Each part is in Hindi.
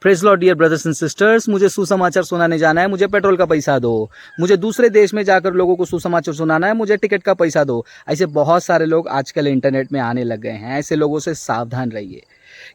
Praise Lord dear brothers and sisters, मुझे सुसमाचार सुनाने जाना है, मुझे पेट्रोल का पैसा दो। मुझे दूसरे देश में जाकर लोगों को सुसमाचार सुनाना है, मुझे टिकट का पैसा दो। ऐसे बहुत सारे लोग आजकल इंटरनेट में आने लग गए हैं। ऐसे लोगों से सावधान रहिए,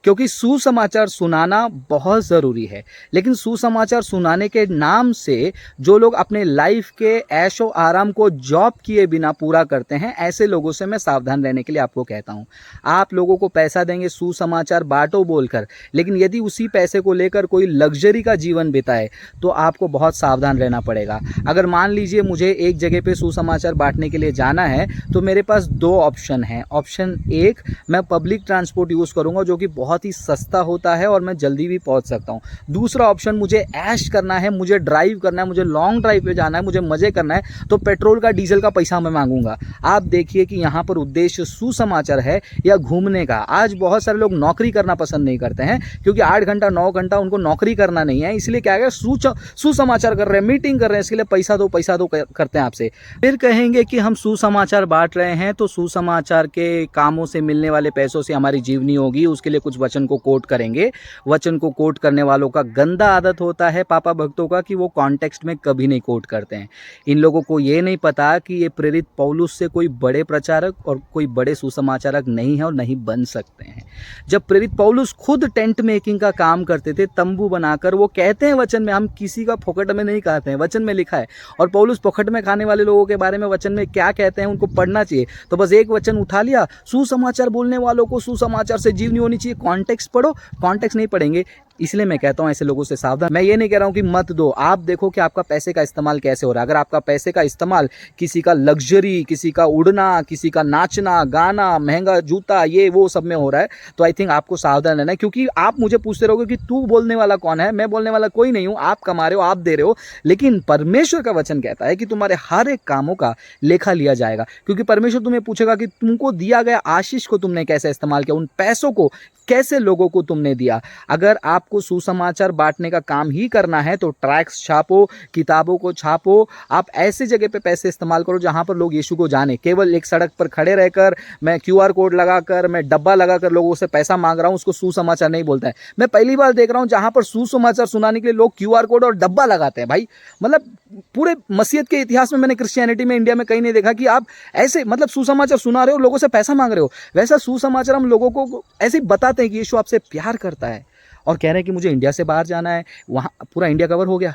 क्योंकि सुसमाचार सुनाना बहुत ज़रूरी है। लेकिन सुसमाचार सुनाने के नाम से जो लोग अपने लाइफ के ऐशो आराम को जॉब किए बिना पूरा करते हैं, ऐसे लोगों से मैं सावधान रहने के लिए आपको कहता हूँ। आप लोगों को पैसा देंगे सुसमाचार बांटो बोलकर, लेकिन यदि उसी पैसे को लेकर कोई लग्जरी का जीवन बिताए तो आपको बहुत सावधान रहना पड़ेगा। अगर मान लीजिए मुझे एक जगह पे सुसमाचार बांटने के लिए जाना है, तो मेरे पास दो ऑप्शन हैं। ऑप्शन एक, मैं पब्लिक ट्रांसपोर्ट यूज़ करूँगा जो कि बहुत ही सस्ता होता है और मैं जल्दी भी पहुंच सकता हूं। दूसरा ऑप्शन, मुझे ऐश करना है, मुझे ड्राइव करना है, मुझे लॉन्ग ड्राइव पे जाना है, मुझे मजे करना है, तो पेट्रोल का डीजल का पैसा मैं मांगूंगा। आप देखिए कि यहाँ पर उद्देश्य सुसमाचार है या घूमने का। आज बहुत सारे लोग नौकरी करना पसंद नहीं करते हैं, क्योंकि 8 घंटा 9 घंटा उनको नौकरी करना नहीं है, इसलिए क्या है, सुसमाचार कर रहे हैं, मीटिंग कर रहे हैं, इसके लिए पैसा दो करते हैं आपसे। फिर कहेंगे कि हम सुसमाचार बांट रहे हैं तो सुसमाचार के कामों से मिलने वाले पैसों से हमारी जीवनी होगी, उसके लिए कुछ वचन को कोट करेंगे। वचन को कोट करने वालों का गंदा आदत होता है पापा भक्तों का कि वो कॉन्टेक्स्ट में कभी नहीं कोट करते हैं। इन लोगों को ये नहीं पता कि ये प्रेरित पौलुस से कोई बड़े प्रचारक और कोई बड़े सुसमाचारक नहीं है और नहीं बन सकते हैं। जब प्रेरित पौलुस खुद टेंट मेकिंग का काम करते थे, तंबू बनाकर, वो कहते हैं वचन में, हम किसी का फोकट में नहीं कहते हैं, वचन में लिखा है। और पौलुस फोकट में खाने वाले लोगों के बारे में वचन में क्या कहते हैं उनको पढ़ना चाहिए। तो बस एक वचन उठा लिया, सुसमाचार बोलने वालों को सुसमाचार से जीवनी होनी चाहिए। कॉन्टेक्स्ट पढ़ो, कॉन्टेक्स्ट नहीं पढ़ेंगे। इसलिए मैं कहता हूं ऐसे लोगों से सावधान। मैं ये नहीं कह रहा हूं कि मत दो, आप देखो कि आपका पैसे का इस्तेमाल कैसे हो रहा है। अगर आपका पैसे का इस्तेमाल किसी का लग्जरी, किसी का उड़ना, किसी का नाचना गाना, महंगा जूता, ये वो सब में हो रहा है, तो आई थिंक आपको सावधान रहना है। क्योंकि आप मुझे पूछते रहोगे कि तू बोलने वाला कौन है। मैं बोलने वाला कोई नहीं हूं, आप कमा रहे हो, आप दे रहे हो, लेकिन परमेश्वर का वचन कहता है कि तुम्हारे हर एक कामों का लेखा लिया जाएगा। क्योंकि परमेश्वर तुम्हें पूछेगा कि तुमको दिया गया आशीष को तुमने कैसे इस्तेमाल किया, उन पैसों को कैसे लोगों को तुमने दिया। अगर आपको सुसमाचार बांटने का काम ही करना है तो ट्रैक्स छापो, किताबों को छापो। आप ऐसे जगह पे पैसे इस्तेमाल करो जहां पर लोग यीशु को जाने। केवल एक सड़क पर खड़े रहकर, मैं QR कोड लगाकर, मैं डब्बा लगाकर लोगों से पैसा मांग रहा हूं, उसको सुसमाचार नहीं बोलता है। मैं पहली बार देख रहा हूं जहां पर सुसमाचार सुनाने के लिए लोग QR कोड और डब्बा लगाते हैं। भाई, मतलब पूरे मसीहत के इतिहास में मैंने क्रिश्चियनिटी में इंडिया में कहीं नहीं देखा कि आप ऐसे, मतलब सुसमाचार सुना रहे हो, लोगों से पैसा मांग रहे हो। वैसा सुसमाचार हम लोगों को ऐसे ही बताते हैं कि यीशु आपसे प्यार करता है, और कह रहे हैं कि मुझे इंडिया से बाहर जाना है, वहाँ पूरा इंडिया कवर हो गया,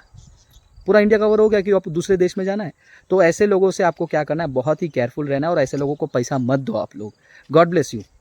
पूरा इंडिया कवर हो गया कि आप दूसरे देश में जाना है। तो ऐसे लोगों से आपको क्या करना है, बहुत ही केयरफुल रहना है, और ऐसे लोगों को पैसा मत दो आप लोग। God bless you.